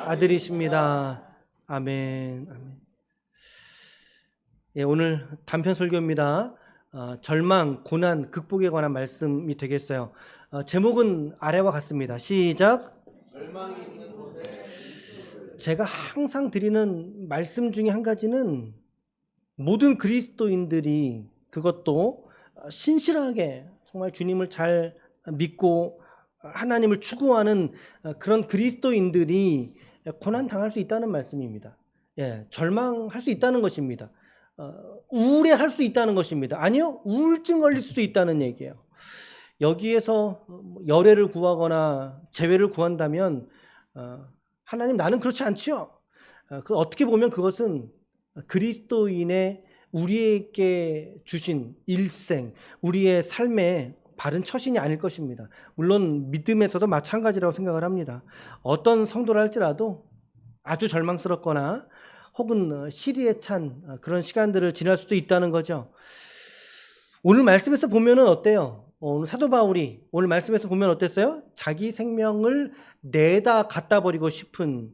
아들이십니다. 아멘. 아멘. 예, 오늘 단편 설교입니다. 절망, 고난, 극복에 관한 말씀이 되겠어요. 제목은 아래와 같습니다. 시작. 절망이 있는 곳에 제가 항상 드리는 말씀 중에 한 가지는 모든 그리스도인들이 그것도 신실하게 정말 주님을 잘 믿고 하나님을 추구하는 그런 그리스도인들이 고난 당할 수 있다는 말씀입니다. 예, 절망할 수 있다는 것입니다. 우울해할 수 있다는 것입니다. 아니요, 우울증 걸릴 수도 있다는 얘기예요. 여기에서 열애를 구하거나 재회를 구한다면 하나님 나는 그렇지 않지요. 어떻게 보면 그것은 그리스도인의 우리에게 주신 일생, 우리의 삶의 바른 처신이 아닐 것입니다. 물론 믿음에서도 마찬가지라고 생각을 합니다. 어떤 성도라 할지라도 아주 절망스럽거나 혹은 시리에 찬 그런 시간들을 지날 수도 있다는 거죠. 오늘 말씀에서 보면은 어때요? 오늘 사도 바울이 오늘 말씀에서 보면 어땠어요? 자기 생명을 내다 갖다 버리고 싶은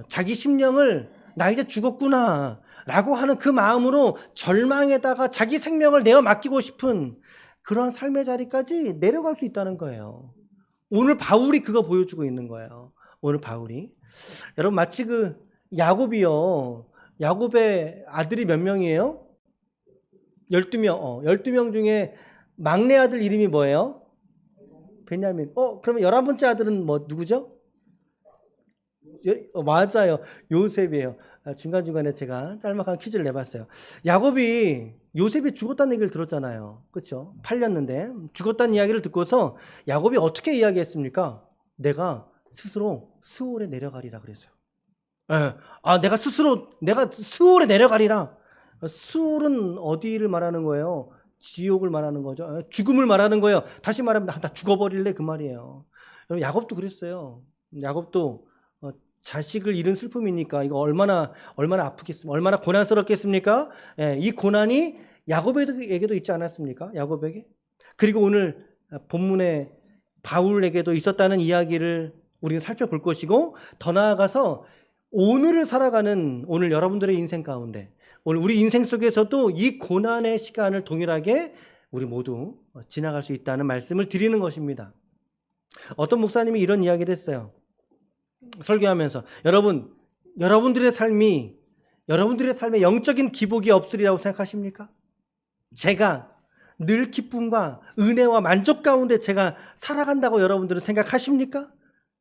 자기 심령을 나 이제 죽었구나 라고 하는 그 마음으로 절망에다가 자기 생명을 내어 맡기고 싶은 그런 삶의 자리까지 내려갈 수 있다는 거예요. 오늘 바울이 그거 보여주고 있는 거예요. 오늘 바울이. 여러분 마치 그 야곱이요. 야곱의 아들이 몇 명이에요? 12명. 12명 중에 막내 아들 이름이 뭐예요? 베냐민. 그러면 11번째 아들은 뭐 누구죠? 맞아요. 요셉이에요. 중간중간에 제가 짤막한 퀴즈를 내봤어요. 야곱이 요셉이 죽었다는 얘기를 들었잖아요. 그렇죠? 팔렸는데 죽었다는 이야기를 듣고서 야곱이 어떻게 이야기했습니까? 내가 스스로 스올에 내려가리라 그랬어요. 내가 스올에 내려가리라. 스올은 어디를 말하는 거예요? 지옥을 말하는 거죠. 죽음을 말하는 거예요. 다시 말하면 나 죽어버릴래 그 말이에요. 여러분 야곱도 그랬어요. 야곱도 자식을 잃은 슬픔이니까 이거 얼마나 아프겠습니까? 얼마나 고난스럽겠습니까? 이 고난이 야곱에게도 있지 않았습니까? 야곱에게. 그리고 오늘 본문에 바울에게도 있었다는 이야기를 우리는 살펴볼 것이고 더 나아가서 오늘을 살아가는 오늘 여러분들의 인생 가운데 오늘 우리 인생 속에서도 이 고난의 시간을 동일하게 우리 모두 지나갈 수 있다는 말씀을 드리는 것입니다. 어떤 목사님이 이런 이야기를 했어요. 설교하면서 여러분들의 삶에 영적인 기복이 없으리라고 생각하십니까? 제가 늘 기쁨과 은혜와 만족 가운데 제가 살아간다고 여러분들은 생각하십니까?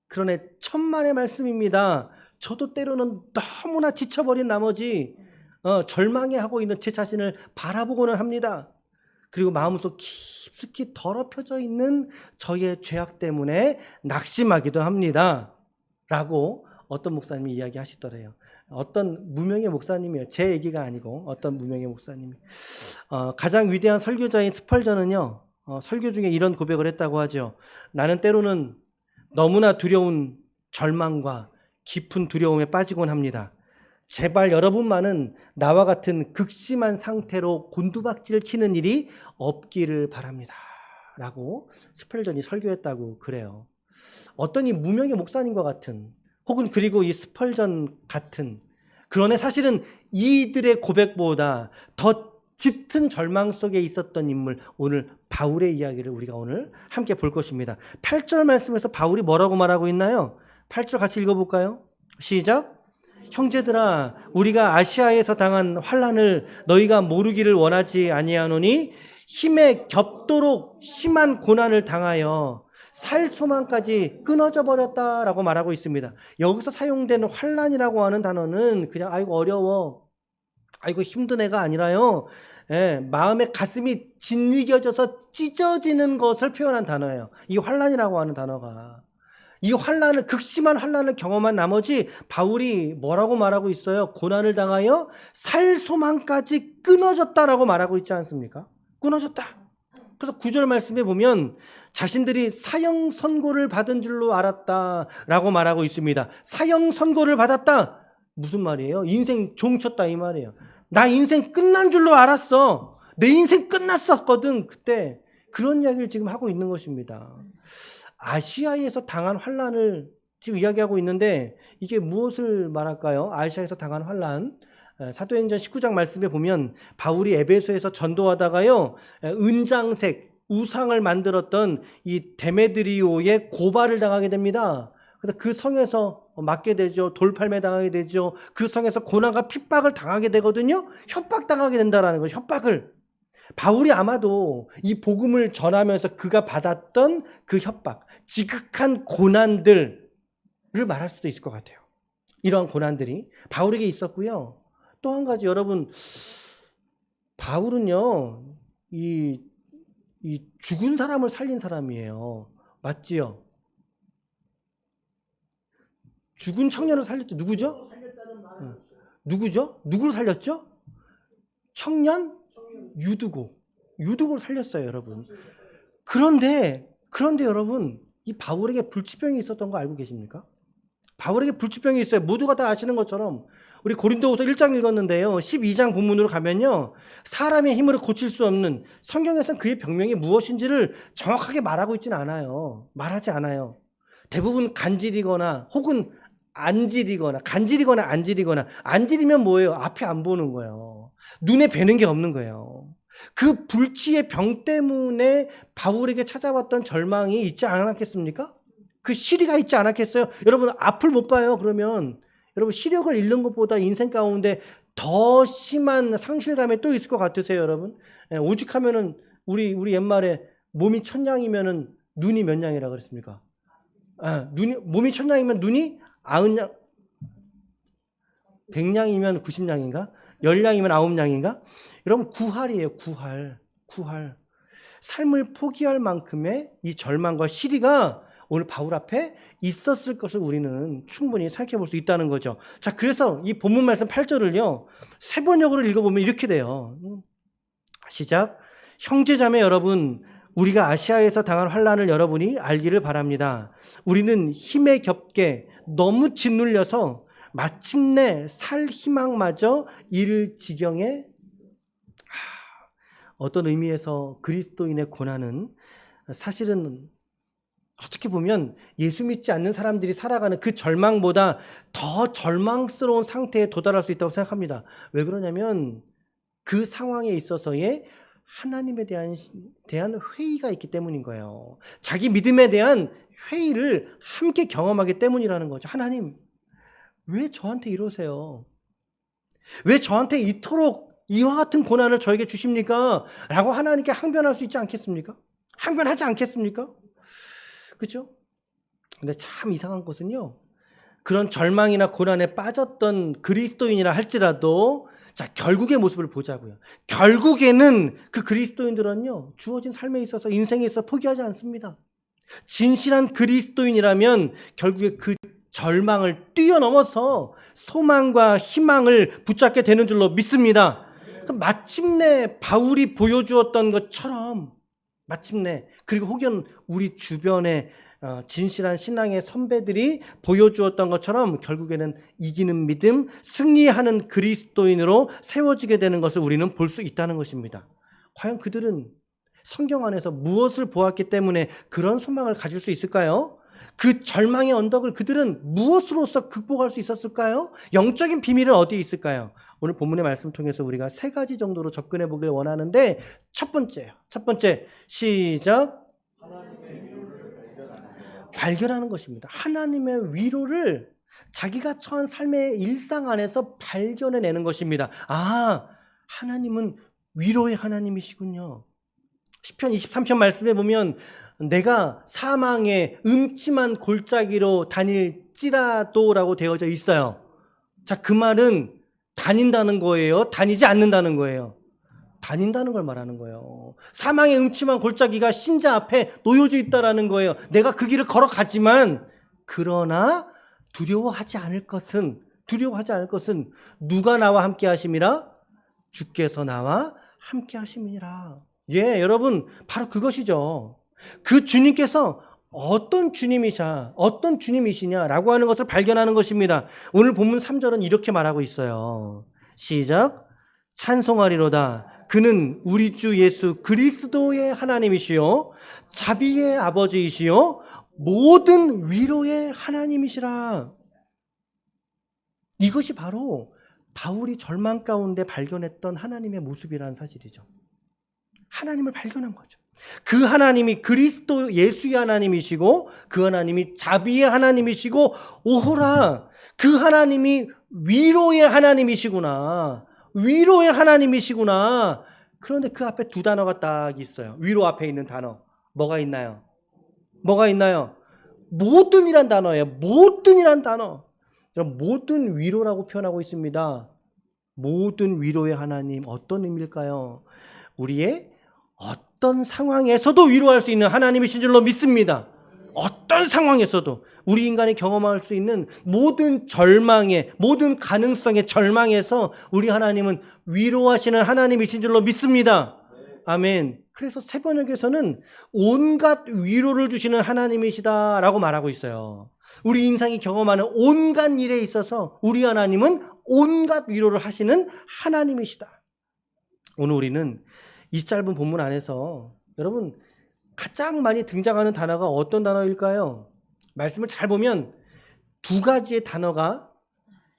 그러나 천만의 말씀입니다. 저도 때로는 너무나 지쳐버린 나머지 절망해하고 있는 제 자신을 바라보고는 합니다. 그리고 마음속 깊숙이 더럽혀져 있는 저의 죄악 때문에 낙심하기도 합니다. 라고 어떤 목사님이 이야기하시더래요. 어떤 무명의 목사님이에요. 제 얘기가 아니고 어떤 무명의 목사님이. 가장 위대한 설교자인 스펄전은요. 설교 중에 이런 고백을 했다고 하죠. 나는 때로는 너무나 두려운 절망과 깊은 두려움에 빠지곤 합니다. 제발 여러분만은 나와 같은 극심한 상태로 곤두박질을 치는 일이 없기를 바랍니다. 라고 스펄전이 설교했다고 그래요. 어떤 이 무명의 목사님과 같은 혹은 그리고 이 스펄전 같은 그러나 사실은 이들의 고백보다 더 짙은 절망 속에 있었던 인물 오늘 바울의 이야기를 우리가 오늘 함께 볼 것입니다. 8절 말씀에서 바울이 뭐라고 말하고 있나요? 8절 같이 읽어볼까요? 시작. 형제들아 우리가 아시아에서 당한 환난을 너희가 모르기를 원하지 아니하노니 힘에 겹도록 심한 고난을 당하여 살 소망까지 끊어져 버렸다라고 말하고 있습니다. 여기서 사용되는 환난이라고 하는 단어는 그냥 아이고 어려워, 아이고 힘든 애가 아니라요. 마음의 가슴이 짓이겨져서 찢어지는 것을 표현한 단어예요. 이 환난이라고 하는 단어가. 이 환난을 극심한 환난을 경험한 나머지 바울이 뭐라고 말하고 있어요? 고난을 당하여 살 소망까지 끊어졌다라고 말하고 있지 않습니까? 끊어졌다. 그래서 9절 말씀에 보면 자신들이 사형 선고를 받은 줄로 알았다라고 말하고 있습니다. 사형 선고를 받았다. 무슨 말이에요? 인생 종쳤다 이 말이에요. 나 인생 끝난 줄로 알았어. 내 인생 끝났었거든 그때. 그런 이야기를 지금 하고 있는 것입니다. 아시아에서 당한 환난을 지금 이야기하고 있는데 이게 무엇을 말할까요? 아시아에서 당한 환란. 사도행전 19장 말씀에 보면 바울이 에베소에서 전도하다가요, 은장색 우상을 만들었던 이 데메드리오의 고발을 당하게 됩니다. 그래서 그 성에서 맞게 되죠. 돌팔매 당하게 되죠. 그 성에서 고난과 핍박을 당하게 되거든요. 협박당하게 된다라는 거예요. 협박을. 바울이 아마도 이 복음을 전하면서 그가 받았던 그 협박, 지극한 고난들을 말할 수도 있을 것 같아요. 이러한 고난들이 바울에게 있었고요. 또 한 가지, 여러분, 바울은요, 이 죽은 사람을 살린 사람이에요. 맞지요? 죽은 청년을 살렸죠. 누구죠? 누구죠? 누구를 살렸죠? 청년 유두고를 살렸어요, 여러분. 그런데 여러분, 이 바울에게 불치병이 있었던 거 알고 계십니까? 바울에게 불치병이 있어요. 모두가 다 아시는 것처럼 우리 고린도후서 1장 읽었는데요. 12장 본문으로 가면요, 사람의 힘으로 고칠 수 없는, 성경에서는 그의 병명이 무엇인지를 정확하게 말하고 있지는 않아요. 말하지 않아요. 대부분 간질이거나 혹은 안질이거나, 간질이거나 안질이거나, 안질이면 뭐예요? 앞에 안 보는 거예요. 눈에 뵈는 게 없는 거예요. 그 불치의 병 때문에 바울에게 찾아왔던 절망이 있지 않았겠습니까? 그 시리가 있지 않았겠어요? 여러분, 앞을 못 봐요. 그러면 여러분, 시력을 잃는 것보다 인생 가운데 더 심한 상실감이 또 있을 것 같으세요, 여러분? 오죽하면은 우리 옛말에 몸이 천냥이면은 눈이 몇 냥이라 그랬습니까? 몸이 천냥이면 눈이 90냥, 100냥이면 90냥인가? 10냥이면 9냥인가? 여러분, 구할이에요, 구할. 삶을 포기할 만큼의 이 절망과 시리가 오늘 바울 앞에 있었을 것을 우리는 충분히 생각해 볼 수 있다는 거죠. 자, 그래서 이 본문 말씀 8절을요, 세 번역으로 읽어보면 이렇게 돼요. 시작. 형제자매 여러분, 우리가 아시아에서 당한 환난을 여러분이 알기를 바랍니다. 우리는 힘에 겹게 너무 짓눌려서 마침내 살 희망마저 잃을 지경에, 어떤 의미에서 그리스도인의 고난은 사실은 어떻게 보면 예수 믿지 않는 사람들이 살아가는 그 절망보다 더 절망스러운 상태에 도달할 수 있다고 생각합니다. 왜 그러냐면 그 상황에 있어서의 하나님에 대한 회의가 있기 때문인 거예요. 자기 믿음에 대한 회의를 함께 경험하기 때문이라는 거죠. 하나님, 왜 저한테 이러세요? 왜 저한테 이토록 이와 같은 고난을 저에게 주십니까? 라고 하나님께 항변할 수 있지 않겠습니까? 항변하지 않겠습니까? 그렇죠? 근데 참 이상한 것은요, 그런 절망이나 고난에 빠졌던 그리스도인이라 할지라도, 자, 결국의 모습을 보자고요. 결국에는 그 그리스도인들은요, 주어진 삶에 있어서, 인생에 있어서 포기하지 않습니다. 진실한 그리스도인이라면 결국에 그 절망을 뛰어넘어서 소망과 희망을 붙잡게 되는 줄로 믿습니다. 마침내 바울이 보여주었던 것처럼, 마침내, 그리고 혹은 우리 주변에 진실한 신앙의 선배들이 보여주었던 것처럼 결국에는 이기는 믿음, 승리하는 그리스도인으로 세워지게 되는 것을 우리는 볼 수 있다는 것입니다. 과연 그들은 성경 안에서 무엇을 보았기 때문에 그런 소망을 가질 수 있을까요? 그 절망의 언덕을 그들은 무엇으로서 극복할 수 있었을까요? 영적인 비밀은 어디에 있을까요? 오늘 본문의 말씀을 통해서 우리가 세 가지 정도로 접근해 보길 원하는데, 첫 번째, 시작. 발견하는 것입니다. 하나님의 위로를 자기가 처한 삶의 일상 안에서 발견해내는 것입니다. 하나님은 위로의 하나님이시군요. 시편 23편 말씀에 보면 내가 사망의 음침한 골짜기로 다닐지라도라고 되어져 있어요. 자, 그 말은 다닌다는 거예요? 다니지 않는다는 거예요? 다닌다는 걸 말하는 거예요. 사망의 음침한 골짜기가 신자 앞에 놓여져 있다라는 거예요. 내가 그 길을 걸어가지만, 그러나 두려워하지 않을 것은 누가 나와 함께 하심이라? 주께서 나와 함께 하심이라. 예, 여러분, 바로 그것이죠. 그 주님께서 어떤 주님이시냐라고 하는 것을 발견하는 것입니다. 오늘 본문 3절은 이렇게 말하고 있어요. 시작. 찬송하리로다. 그는 우리 주 예수 그리스도의 하나님이시요 자비의 아버지이시요 모든 위로의 하나님이시라. 이것이 바로 바울이 절망 가운데 발견했던 하나님의 모습이라는 사실이죠. 하나님을 발견한 거죠. 그 하나님이 그리스도 예수의 하나님이시고 그 하나님이 자비의 하나님이시고 오호라 그 하나님이 위로의 하나님이시구나. 위로의 하나님이시구나. 그런데 그 앞에 두 단어가 딱 있어요. 위로 앞에 있는 단어. 뭐가 있나요? 뭐가 있나요? 모든이란 단어예요. 모든이란 단어. 모든 위로라고 표현하고 있습니다. 모든 위로의 하나님 어떤 의미일까요? 우리의 어떤 상황에서도 위로할 수 있는 하나님이신 줄로 믿습니다. 어떤 상황에서도 우리 인간이 경험할 수 있는 모든 절망에 모든 가능성의 절망에서 우리 하나님은 위로하시는 하나님이신 줄로 믿습니다. 아멘. 그래서 새 번역에서는 온갖 위로를 주시는 하나님이시다라고 말하고 있어요. 우리 인생이 경험하는 온갖 일에 있어서 우리 하나님은 온갖 위로를 하시는 하나님이시다. 오늘 우리는 이 짧은 본문 안에서 여러분 가장 많이 등장하는 단어가 어떤 단어일까요? 말씀을 잘 보면 두 가지의 단어가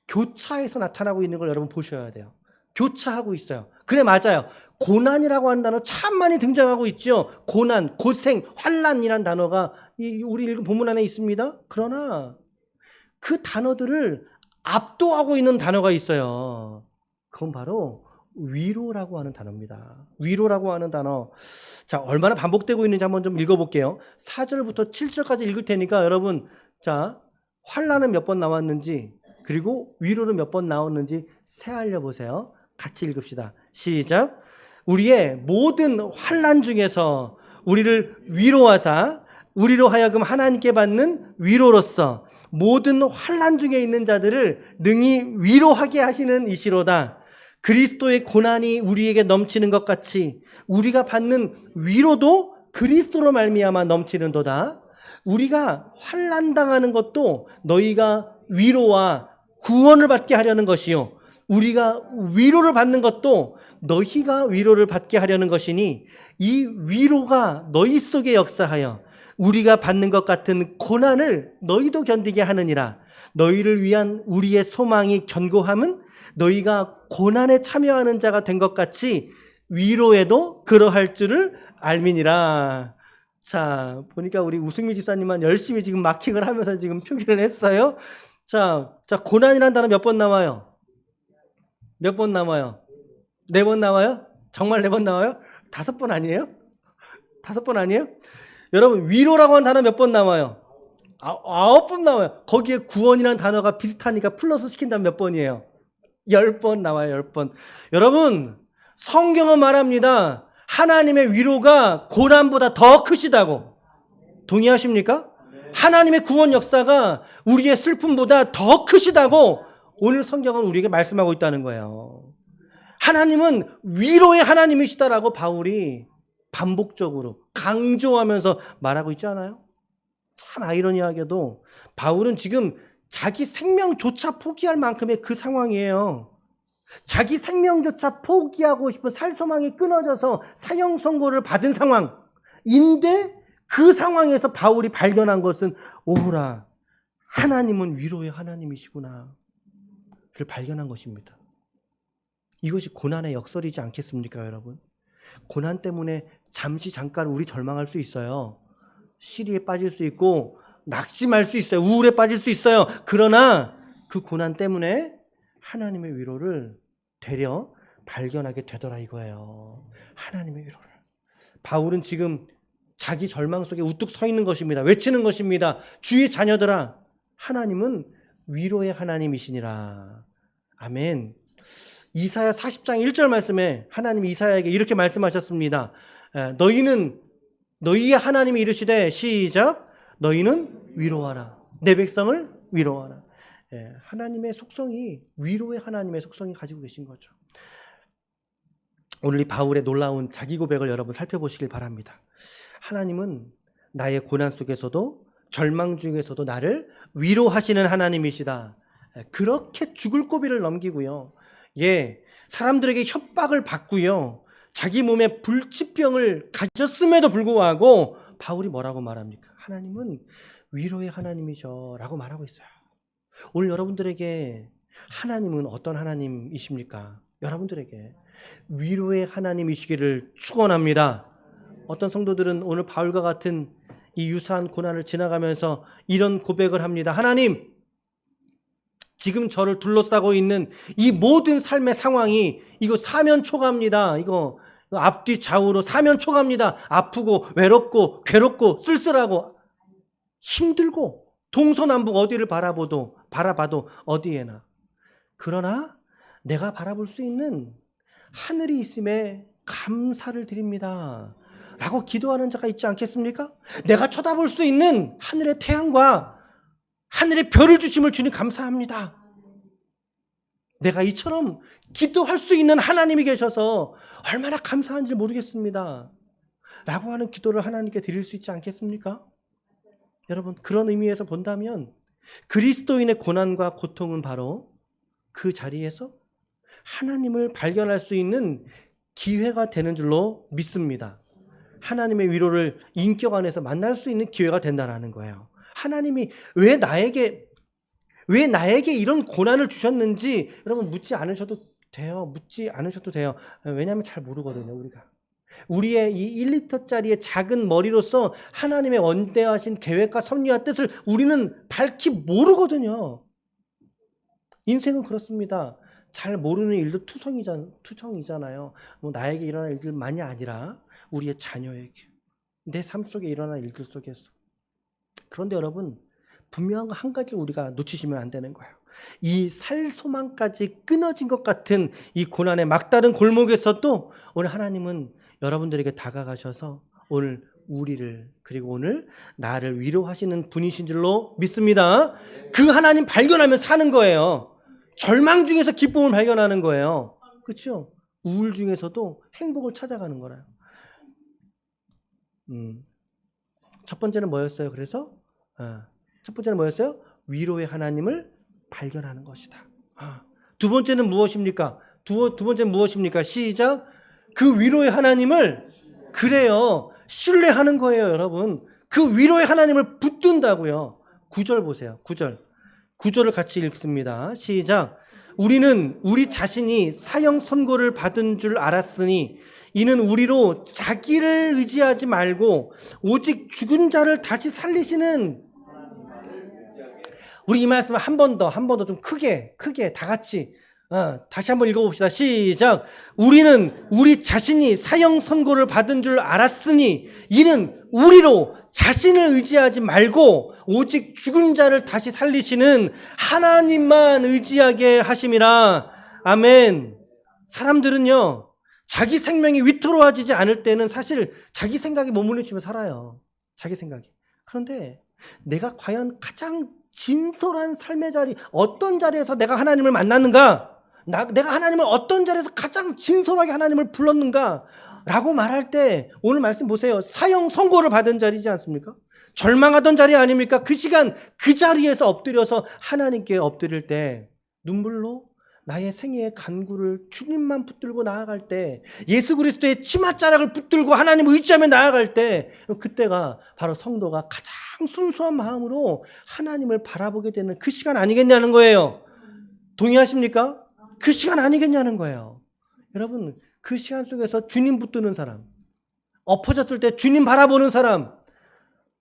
교차해서 나타나고 있는 걸 여러분 보셔야 돼요. 교차하고 있어요. 그래 맞아요. 고난이라고 하는 단어 참 많이 등장하고 있죠. 고난, 고생, 환난이라는 단어가 우리 읽은 본문 안에 있습니다. 그러나 그 단어들을 압도하고 있는 단어가 있어요. 그건 바로 위로라고 하는 단어입니다. 위로라고 하는 단어. 자, 얼마나 반복되고 있는지 한번 좀 읽어볼게요. 4절부터 7절까지 읽을 테니까 여러분, 자, 환난은 몇 번 나왔는지, 그리고 위로는 몇 번 나왔는지 세알려 보세요. 같이 읽읍시다. 시작. 우리의 모든 환난 중에서 우리를 위로하사 우리로 하여금 하나님께 받는 위로로서 모든 환난 중에 있는 자들을 능히 위로하게 하시는 이시로다. 그리스도의 고난이 우리에게 넘치는 것 같이 우리가 받는 위로도 그리스도로 말미암아 넘치는도다. 우리가 환난 당하는 것도 너희가 위로와 구원을 받게 하려는 것이요 우리가 위로를 받는 것도 너희가 위로를 받게 하려는 것이니 이 위로가 너희 속에 역사하여 우리가 받는 것 같은 고난을 너희도 견디게 하느니라. 너희를 위한 우리의 소망이 견고함은 너희가 고난에 참여하는 자가 된 것 같이 위로에도 그러할 줄을 알미니라. 자, 보니까 우리 우승미 집사님만 열심히 지금 마킹을 하면서 지금 표기를 했어요. 자, 고난이라는 단어 몇 번 나와요? 몇 번 나와요? 4번 나와요? 정말 4번 나와요? 5번 아니에요? 5번 아니에요? 여러분, 위로라고 하는 단어 몇 번 나와요? 9번 나와요. 거기에 구원이라는 단어가 비슷하니까 플러스 시킨다면 몇 번이에요? 10번 나와요, 10번. 여러분, 성경은 말합니다. 하나님의 위로가 고난보다 더 크시다고. 동의하십니까? 하나님의 구원 역사가 우리의 슬픔보다 더 크시다고 오늘 성경은 우리에게 말씀하고 있다는 거예요. 하나님은 위로의 하나님이시다라고 바울이 반복적으로 강조하면서 말하고 있지 않아요? 참 아이러니하게도 바울은 지금 자기 생명조차 포기할 만큼의 그 상황이에요. 자기 생명조차 포기하고 싶은 살소망이 끊어져서 사형 선고를 받은 상황인데 그 상황에서 바울이 발견한 것은 오호라 하나님은 위로의 하나님이시구나 를 발견한 것입니다. 이것이 고난의 역설이지 않겠습니까, 여러분? 고난 때문에 잠깐 우리 절망할 수 있어요. 시리에 빠질 수 있고 낙심할 수 있어요. 우울에 빠질 수 있어요. 그러나 그 고난 때문에 하나님의 위로를 되려 발견하게 되더라 이거예요. 하나님의 위로를. 바울은 지금 자기 절망 속에 우뚝 서 있는 것입니다. 외치는 것입니다. 주의 자녀들아, 하나님은 위로의 하나님이시니라. 아멘. 이사야 40장 1절 말씀에 하나님이 이사야에게 이렇게 말씀하셨습니다. 너희는 너희의 하나님이 이르시되 시작 너희는 위로하라. 내 백성을 위로하라. 하나님의 속성이 위로의 하나님의 속성이 가지고 계신 거죠. 오늘 이 바울의 놀라운 자기 고백을 여러분 살펴보시길 바랍니다. 하나님은 나의 고난 속에서도 절망 중에서도 나를 위로하시는 하나님이시다. 그렇게 죽을 고비를 넘기고요. 사람들에게 협박을 받고요. 자기 몸에 불치병을 가졌음에도 불구하고 바울이 뭐라고 말합니까? 하나님은 위로의 하나님이셔 라고 말하고 있어요. 오늘 여러분들에게 하나님은 어떤 하나님이십니까? 여러분들에게 위로의 하나님이시기를 축원합니다. 어떤 성도들은 오늘 바울과 같은 이 유사한 고난을 지나가면서 이런 고백을 합니다. 하나님, 지금 저를 둘러싸고 있는 이 모든 삶의 상황이 이거 사면초가입니다. 이거 앞뒤 좌우로 사면초가입니다. 아프고 외롭고 괴롭고 쓸쓸하고 힘들고 동서남북 어디를 바라봐도 어디에나. 그러나 내가 바라볼 수 있는 하늘이 있음에 감사를 드립니다. 라고 기도하는 자가 있지 않겠습니까? 내가 쳐다볼 수 있는 하늘의 태양과 하늘의 별을 주심을 주님 감사합니다. 내가 이처럼 기도할 수 있는 하나님이 계셔서 얼마나 감사한지 모르겠습니다. 라고 하는 기도를 하나님께 드릴 수 있지 않겠습니까? 여러분, 그런 의미에서 본다면 그리스도인의 고난과 고통은 바로 그 자리에서 하나님을 발견할 수 있는 기회가 되는 줄로 믿습니다. 하나님의 위로를 인격 안에서 만날 수 있는 기회가 된다는 거예요. 하나님이 왜 나에게 이런 고난을 주셨는지 여러분 묻지 않으셔도 돼요. 왜냐하면 잘 모르거든요, 우리가. 우리의 이 1리터짜리의 작은 머리로서 하나님의 원대하신 계획과 섭리와 뜻을 우리는 밝히 모르거든요. 인생은 그렇습니다. 잘 모르는 일도 투성이잖아요. 뭐 나에게 일어날 일들만이 아니라 우리의 자녀에게, 내 삶 속에 일어날 일들 속에서. 그런데 여러분, 분명한 한 가지 우리가 놓치시면 안 되는 거예요. 이 살소망까지 끊어진 것 같은 이 고난의 막다른 골목에서도 오늘 하나님은 여러분들에게 다가가셔서 오늘 우리를, 그리고 오늘 나를 위로하시는 분이신 줄로 믿습니다. 그 하나님 발견하면 사는 거예요. 절망 중에서 기쁨을 발견하는 거예요. 그렇죠? 우울 중에서도 행복을 찾아가는 거라요. 첫 번째는 뭐였어요? 그래서 첫 번째는 뭐였어요? 위로의 하나님을 발견하는 것이다. 두 번째는 무엇입니까? 두 번째는 무엇입니까? 시작. 그 위로의 하나님을 그래요. 신뢰하는 거예요, 여러분. 그 위로의 하나님을 붙든다고요. 9절 보세요. 9절을 같이 읽습니다. 시작. 우리는 우리 자신이 사형 선고를 받은 줄 알았으니 이는 우리로 자기를 의지하지 말고 오직 죽은 자를 다시 살리시는, 우리 이 말씀을 한 번 더 좀 크게 다 같이 다시 한번 읽어봅시다. 시작. 우리는 우리 자신이 사형 선고를 받은 줄 알았으니 이는 우리로 자신을 의지하지 말고 오직 죽은 자를 다시 살리시는 하나님만 의지하게 하심이라. 아멘. 사람들은요, 자기 생명이 위태로워지지 않을 때는 사실 자기 생각에 몸부림치며 살아요. 자기 생각이. 그런데 내가 과연 가장 진솔한 삶의 자리, 어떤 자리에서 내가 하나님을 만났는가? 내가 하나님을 어떤 자리에서 가장 진솔하게 하나님을 불렀는가? 라고 말할 때 오늘 말씀 보세요. 사형 선고를 받은 자리지 않습니까? 절망하던 자리 아닙니까? 그 시간 그 자리에서 엎드려서 하나님께 엎드릴 때 눈물로 나의 생애의 간구를 주님만 붙들고 나아갈 때, 예수 그리스도의 치맛자락을 붙들고 하나님을 의지하며 나아갈 때, 그때가 바로 성도가 가장 순수한 마음으로 하나님을 바라보게 되는 그 시간 아니겠냐는 거예요. 동의하십니까? 그 시간 아니겠냐는 거예요. 여러분, 그 시간 속에서 주님 붙드는 사람, 엎어졌을 때 주님 바라보는 사람,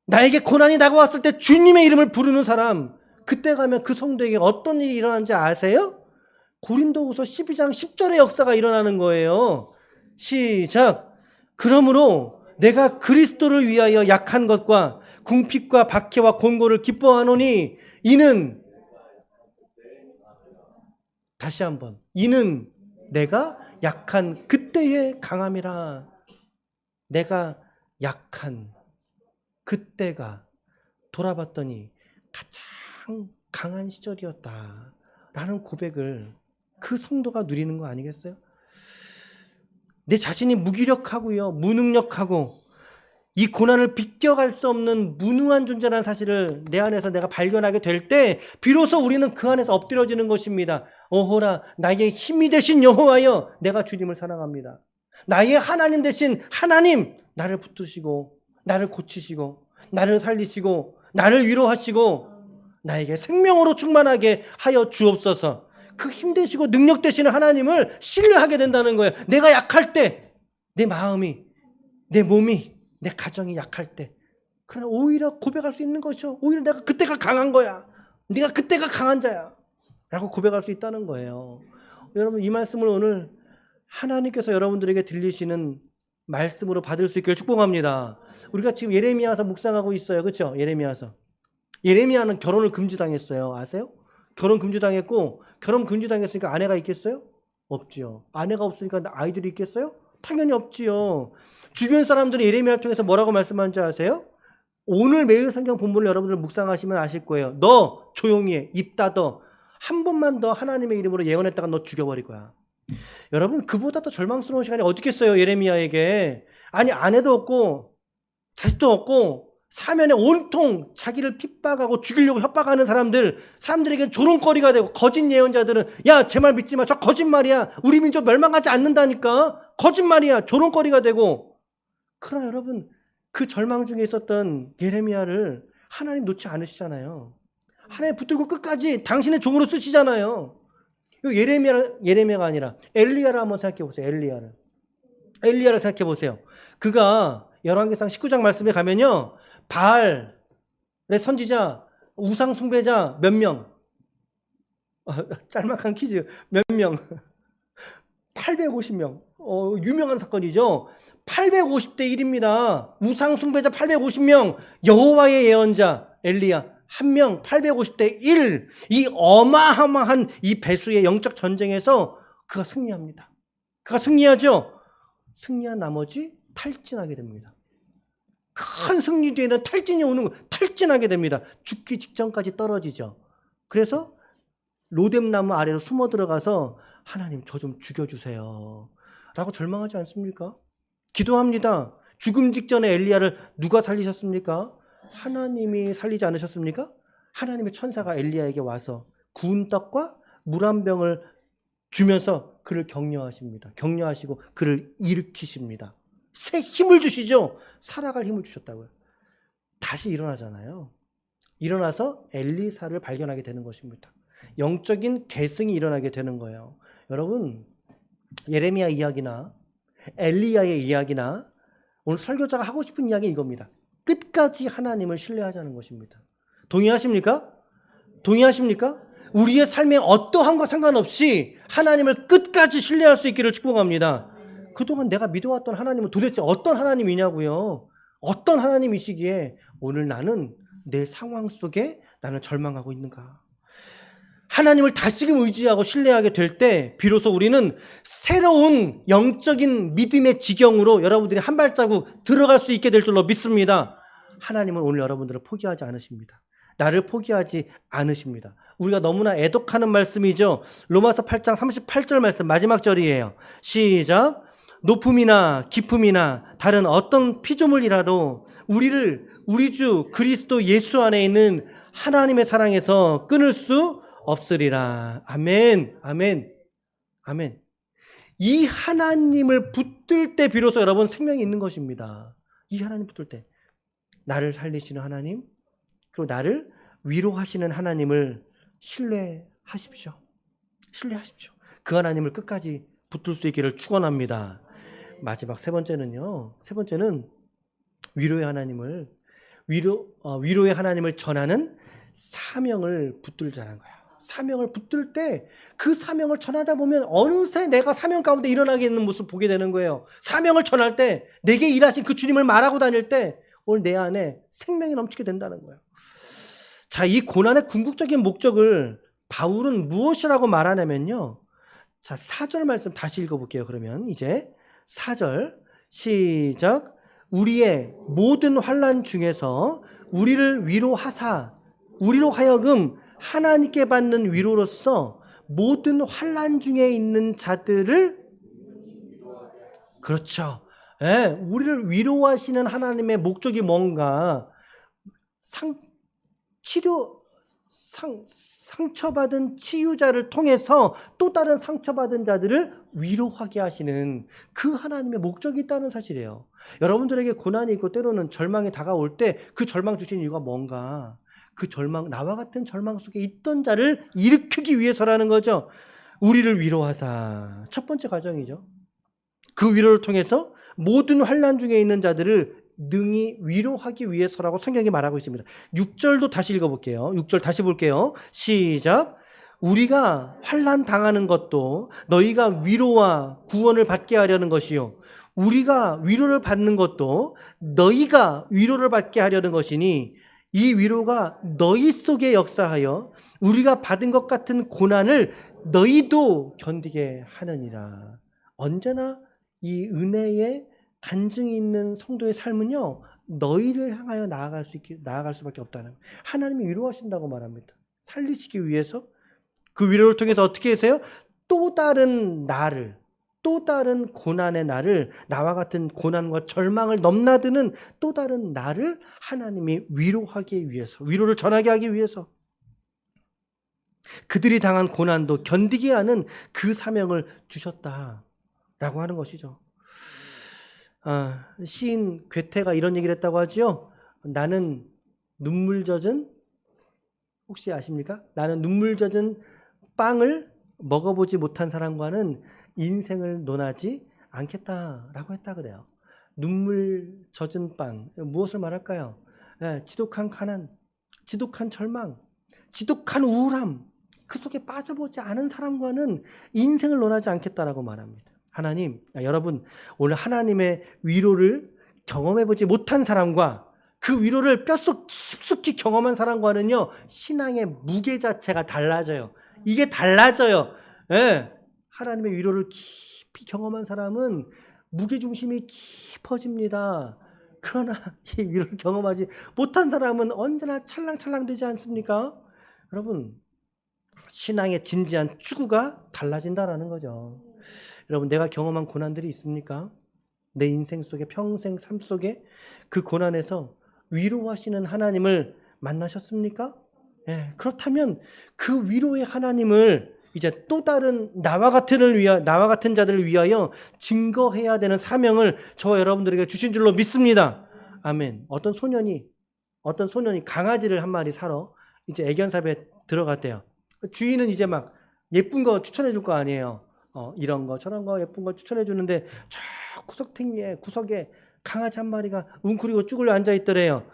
나에게 고난이 다가왔을 때 주님의 이름을 부르는 사람, 그때 가면 그 성도에게 어떤 일이 일어나는지 아세요? 고린도후서 12장 10절의 역사가 일어나는 거예요. 시작. 그러므로 내가 그리스도를 위하여 약한 것과 궁핍과 박해와 곤고를 기뻐하노니 이는, 다시 한번, 이는 내가 약한 그때의 강함이라. 내가 약한 그때가 돌아봤더니 가장 강한 시절이었다 라는 고백을 그 성도가 누리는 거 아니겠어요? 내 자신이 무기력하고요, 무능력하고 이 고난을 비껴갈 수 없는 무능한 존재라는 사실을 내 안에서 내가 발견하게 될 때 비로소 우리는 그 안에서 엎드려지는 것입니다. 오호라 나의 힘이 되신 여호와여, 내가 주님을 사랑합니다. 나의 하나님 되신 하나님, 나를 붙드시고 나를 고치시고 나를 살리시고 나를 위로하시고 나에게 생명으로 충만하게 하여 주옵소서. 그 힘 되시고 능력 되시는 하나님을 신뢰하게 된다는 거예요. 내가 약할 때, 내 마음이, 내 몸이, 내 가정이 약할 때, 그러나 오히려 고백할 수 있는 것이죠. 오히려 내가 그때가 강한 거야. 네가 그때가 강한 자야. 라고 고백할 수 있다는 거예요. 여러분, 이 말씀을 오늘 하나님께서 여러분들에게 들리시는 말씀으로 받을 수 있기를 축복합니다. 우리가 지금 예레미야서 묵상하고 있어요. 그렇죠? 예레미야서. 예레미야는 결혼을 금지당했어요. 아세요? 결혼 금지당했고, 결혼 금지당했으니까 아내가 있겠어요? 없지요. 아내가 없으니까 아이들이 있겠어요? 당연히 없지요. 주변 사람들이 예레미야를 통해서 뭐라고 말씀하는지 아세요? 오늘 매일 성경 본문을 여러분들 묵상하시면 아실 거예요. 너 조용히 해. 입 닫어. 한 번만 더 하나님의 이름으로 예언했다가 너 죽여버릴 거야. 여러분, 그보다 더 절망스러운 시간이 어디 있겠어요, 예레미야에게. 아니, 아내도 없고 자식도 없고 사면에 온통 자기를 핍박하고 죽이려고 협박하는 사람들에게 조롱거리가 되고, 거짓 예언자들은 야, 제 말 믿지 마, 저 거짓말이야, 우리 민족 멸망하지 않는다니까, 거짓말이야, 조롱거리가 되고. 그러나 여러분, 그 절망 중에 있었던 예레미야를 하나님 놓지 않으시잖아요. 하나님 붙들고 끝까지 당신의 종으로 쓰시잖아요. 예레미야가 아니라 엘리야를 한번 생각해 보세요. 엘리야를 생각해 보세요. 그가 열왕기상 19장 말씀에 가면요, 바알의 선지자, 우상 숭배자 몇 명? 짤막한 퀴즈. 몇 명? 850명. 유명한 사건이죠. 850대 1입니다. 우상 숭배자 850명, 여호와의 예언자 엘리야 1명, 850대 1. 이 어마어마한 이 배수의 영적 전쟁에서 그가 승리합니다. 그가 승리하죠. 승리한 나머지 탈진하게 됩니다. 큰 승리 뒤에는 탈진이 오는 거, 탈진하게 됩니다. 죽기 직전까지 떨어지죠. 그래서 로뎀나무 아래로 숨어 들어가서 하나님, 저 좀 죽여주세요 라고 절망하지 않습니까? 기도합니다. 죽음 직전에 엘리야를 누가 살리셨습니까? 하나님이 살리지 않으셨습니까? 하나님의 천사가 엘리야에게 와서 구운 떡과 물 한 병을 주면서 그를 격려하십니다. 격려하시고 그를 일으키십니다. 새 힘을 주시죠. 살아갈 힘을 주셨다고요. 다시 일어나잖아요. 일어나서 엘리사를 발견하게 되는 것입니다. 영적인 계승이 일어나게 되는 거예요. 여러분, 예레미야 이야기나 엘리야의 이야기나 오늘 설교자가 하고 싶은 이야기는 이겁니다. 끝까지 하나님을 신뢰하자는 것입니다. 동의하십니까? 동의하십니까? 우리의 삶에 어떠한 것 상관없이 하나님을 끝까지 신뢰할 수 있기를 축복합니다. 그동안 내가 믿어왔던 하나님은 도대체 어떤 하나님이냐고요. 어떤 하나님이시기에 오늘 나는 내 상황 속에 나는 절망하고 있는가. 하나님을 다시금 의지하고 신뢰하게 될 때 비로소 우리는 새로운 영적인 믿음의 지경으로 여러분들이 한 발자국 들어갈 수 있게 될 줄로 믿습니다. 하나님은 오늘 여러분들을 포기하지 않으십니다. 나를 포기하지 않으십니다. 우리가 너무나 애독하는 말씀이죠. 로마서 8장 38절 말씀 마지막 절이에요. 시작. 높음이나 깊음이나 다른 어떤 피조물이라도 우리를 우리 주 그리스도 예수 안에 있는 하나님의 사랑에서 끊을 수 없으리라. 아멘, 아멘, 아멘. 이 하나님을 붙들 때 비로소 여러분 생명이 있는 것입니다. 이 하나님 붙들 때 나를 살리시는 하나님, 그리고 나를 위로하시는 하나님을 신뢰하십시오. 신뢰하십시오. 그 하나님을 끝까지 붙들 수 있기를 축원합니다. 마지막 세 번째는요. 세 번째는 위로의 하나님을 위로의 하나님을 전하는 사명을 붙들자는 거야. 사명을 붙들 때 그 사명을 전하다 보면 어느새 내가 사명 가운데 일어나게 있는 모습을 보게 되는 거예요. 사명을 전할 때 내게 일하신 그 주님을 말하고 다닐 때 오늘 내 안에 생명이 넘치게 된다는 거예요. 자, 이 고난의 궁극적인 목적을 바울은 무엇이라고 말하냐면요. 자, 4절 말씀 다시 읽어볼게요. 그러면 이제 4절 시작. 우리의 모든 환난 중에서 우리를 위로하사 우리로 하여금 하나님께 받는 위로로서 모든 환난 중에 있는 자들을, 그렇죠. 예, 우리를 위로하시는 하나님의 목적이 뭔가 상처받은 치유자를 통해서 또 다른 상처받은 자들을 위로하게 하시는 그 하나님의 목적이 있다는 사실이에요. 여러분들에게 고난이 있고 때로는 절망이 다가올 때 그 절망 주신 이유가 뭔가, 그 절망, 나와 같은 절망 속에 있던 자를 일으키기 위해서라는 거죠. 우리를 위로하사. 첫 번째 과정이죠. 그 위로를 통해서 모든 환난 중에 있는 자들을 능히 위로하기 위해서라고 성경이 말하고 있습니다. 6절도 다시 읽어볼게요. 6절 다시 볼게요. 시작. 우리가 환난 당하는 것도 너희가 위로와 구원을 받게 하려는 것이요, 우리가 위로를 받는 것도 너희가 위로를 받게 하려는 것이니 이 위로가 너희 속에 역사하여 우리가 받은 것 같은 고난을 너희도 견디게 하느니라. 언제나 이 은혜의 간증이 있는 성도의 삶은요, 너희를 향하여 나아갈 수밖에 없다는 거예요. 하나님이 위로하신다고 말합니다. 살리시기 위해서 그 위로를 통해서 어떻게 하세요? 또 다른 나를, 또 다른 고난의 나를, 나와 같은 고난과 절망을 넘나드는 또 다른 나를 하나님이 위로하기 위해서, 위로를 전하게 하기 위해서 그들이 당한 고난도 견디게 하는 그 사명을 주셨다라고 하는 것이죠. 시인 괴테가 이런 얘기를 했다고 하지요. 나는 눈물 젖은, 혹시 아십니까? 나는 눈물 젖은 빵을 먹어보지 못한 사람과는 인생을 논하지 않겠다라고 했다 그래요. 눈물 젖은 빵, 무엇을 말할까요? 지독한 가난, 지독한 절망, 지독한 우울함, 그 속에 빠져보지 않은 사람과는 인생을 논하지 않겠다라고 말합니다. 하나님, 여러분, 오늘 하나님의 위로를 경험해보지 못한 사람과 그 위로를 뼛속 깊숙이 경험한 사람과는요, 신앙의 무게 자체가 달라져요. 이게 달라져요. 하나님의 위로를 깊이 경험한 사람은 무게중심이 깊어집니다. 그러나 이 위로를 경험하지 못한 사람은 언제나 찰랑찰랑 되지 않습니까? 여러분, 신앙의 진지한 추구가 달라진다라는 거죠. 여러분, 내가 경험한 고난들이 있습니까? 내 인생 속에, 평생 삶 속에 그 고난에서 위로하시는 하나님을 만나셨습니까? 그렇다면 그 위로의 하나님을 이제 또 다른 나와 같은 자들을 위하여 증거해야 되는 사명을 저와 여러분들에게 주신 줄로 믿습니다. 아멘. 어떤 소년이 강아지를 한 마리 사러 이제 애견삽에 들어갔대요. 주인은 이제 막 예쁜 거 추천해 줄 거 아니에요. 이런 거 저런 거 예쁜 거 추천해 주는데 저 구석에 강아지 한 마리가 웅크리고 쭈글려 앉아 있더래요.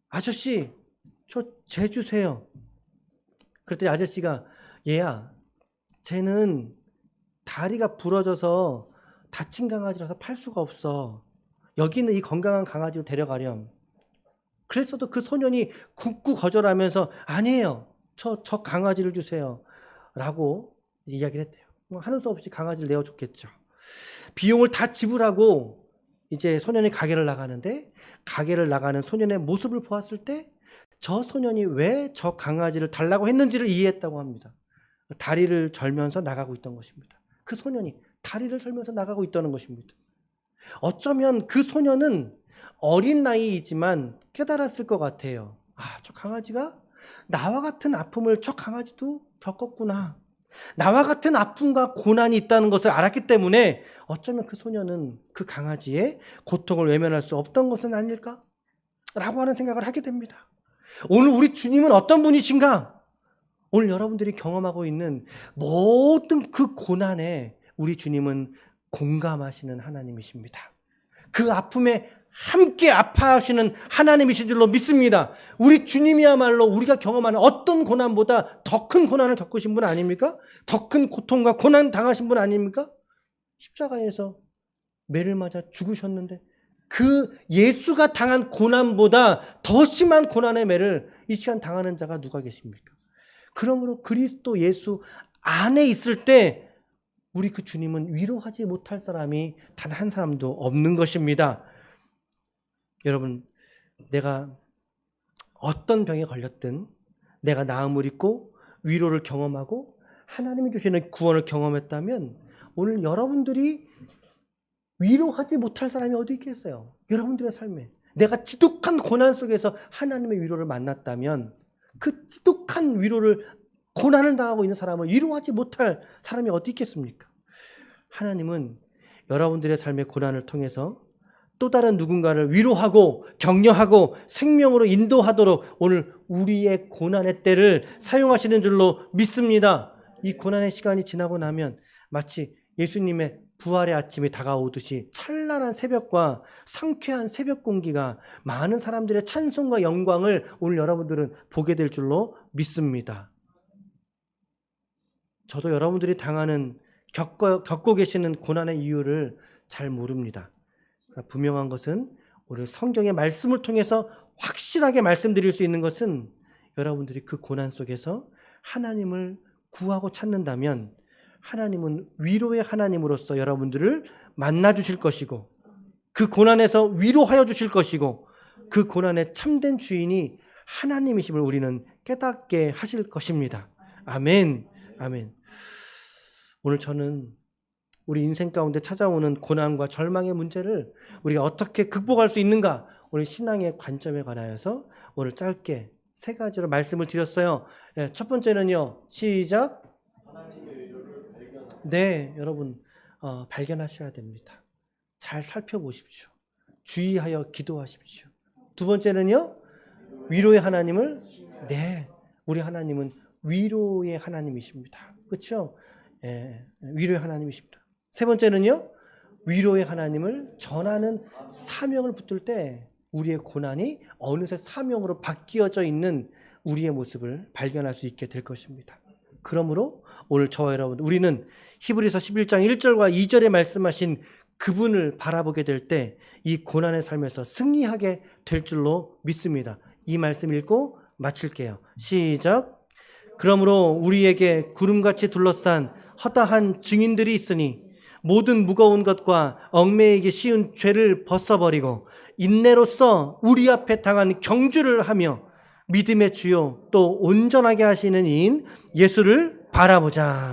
아저씨, 저 재 주세요. 그랬더니 아저씨가, 얘야, 쟤는 다리가 부러져서 다친 강아지라서 팔 수가 없어. 여기는 이 건강한 강아지로 데려가렴. 그랬어도 그 소년이 굳고 거절하면서, 아니에요, 저 강아지를 주세요 라고 이야기를 했대요. 하는 수 없이 강아지를 내어줬겠죠. 비용을 다 지불하고 이제 소년이 가게를 나가는데, 가게를 나가는 소년의 모습을 보았을 때 저 소년이 왜 저 강아지를 달라고 했는지를 이해했다고 합니다. 다리를 절면서 나가고 있던 것입니다. 그 소년이 다리를 절면서 나가고 있다는 것입니다. 어쩌면 그 소년은 어린 나이이지만 깨달았을 것 같아요. 저 강아지가 나와 같은 아픔을 저 강아지도 겪었구나. 나와 같은 아픔과 고난이 있다는 것을 알았기 때문에 어쩌면 그 소년은 그 강아지의 고통을 외면할 수 없던 것은 아닐까? 라고 하는 생각을 하게 됩니다. 오늘 우리 주님은 어떤 분이신가? 오늘 여러분들이 경험하고 있는 모든 그 고난에 우리 주님은 공감하시는 하나님이십니다. 그 아픔에 함께 아파하시는 하나님이신 줄로 믿습니다. 우리 주님이야말로 우리가 경험하는 어떤 고난보다 더 큰 고난을 겪으신 분 아닙니까? 더 큰 고통과 고난 당하신 분 아닙니까? 십자가에서 매를 맞아 죽으셨는데 그 예수가 당한 고난보다 더 심한 고난의 매를 이 시간 당하는 자가 누가 계십니까? 그러므로 그리스도 예수 안에 있을 때 우리 그 주님은 위로하지 못할 사람이 단 한 사람도 없는 것입니다. 여러분, 내가 어떤 병에 걸렸든 내가 나음을 입고 위로를 경험하고 하나님이 주시는 구원을 경험했다면 오늘 여러분들이 위로하지 못할 사람이 어디 있겠어요? 여러분들의 삶에 내가 지독한 고난 속에서 하나님의 위로를 만났다면 그 지독한 위로를, 고난을 당하고 있는 사람을 위로하지 못할 사람이 어디 있겠습니까? 하나님은 여러분들의 삶의 고난을 통해서 또 다른 누군가를 위로하고 격려하고 생명으로 인도하도록 오늘 우리의 고난의 때를 사용하시는 줄로 믿습니다. 이 고난의 시간이 지나고 나면 마치 예수님의 부활의 아침이 다가오듯이 찬란한 새벽과 상쾌한 새벽 공기가 많은 사람들의 찬송과 영광을 오늘 여러분들은 보게 될 줄로 믿습니다. 저도 여러분들이 당하는 겪고 계시는 고난의 이유를 잘 모릅니다. 분명한 것은 오늘 성경의 말씀을 통해서 확실하게 말씀드릴 수 있는 것은 여러분들이 그 고난 속에서 하나님을 구하고 찾는다면 하나님은 위로의 하나님으로서 여러분들을 만나 주실 것이고 그 고난에서 위로하여 주실 것이고 그 고난의 참된 주인이 하나님이심을 우리는 깨닫게 하실 것입니다. 아멘. 아멘. 오늘 저는 우리 인생 가운데 찾아오는 고난과 절망의 문제를 우리가 어떻게 극복할 수 있는가, 오늘 신앙의 관점에 관하여서 오늘 짧게 3가지로 말씀을 드렸어요. 첫 번째는요, 시작. 네, 여러분 발견하셔야 됩니다. 잘 살펴보십시오. 주의하여 기도하십시오. 두 번째는요, 위로의 하나님을, 네, 우리 하나님은 위로의 하나님이십니다. 그렇죠? 위로의 하나님이십니다. 세 번째는요, 위로의 하나님을 전하는 사명을 붙들 때 우리의 고난이 어느새 사명으로 바뀌어져 있는 우리의 모습을 발견할 수 있게 될 것입니다. 그러므로 오늘 저와 여러분, 우리는 히브리서 11장 1절과 2절에 말씀하신 그분을 바라보게 될 때 이 고난의 삶에서 승리하게 될 줄로 믿습니다. 이 말씀 읽고 마칠게요. 시작. 그러므로 우리에게 구름같이 둘러싼 허다한 증인들이 있으니 모든 무거운 것과 얽매이기 쉬운 죄를 벗어버리고 인내로써 우리 앞에 당한 경주를 하며 믿음의 주요 또 온전하게 하시는 이인 예수를 바라보자.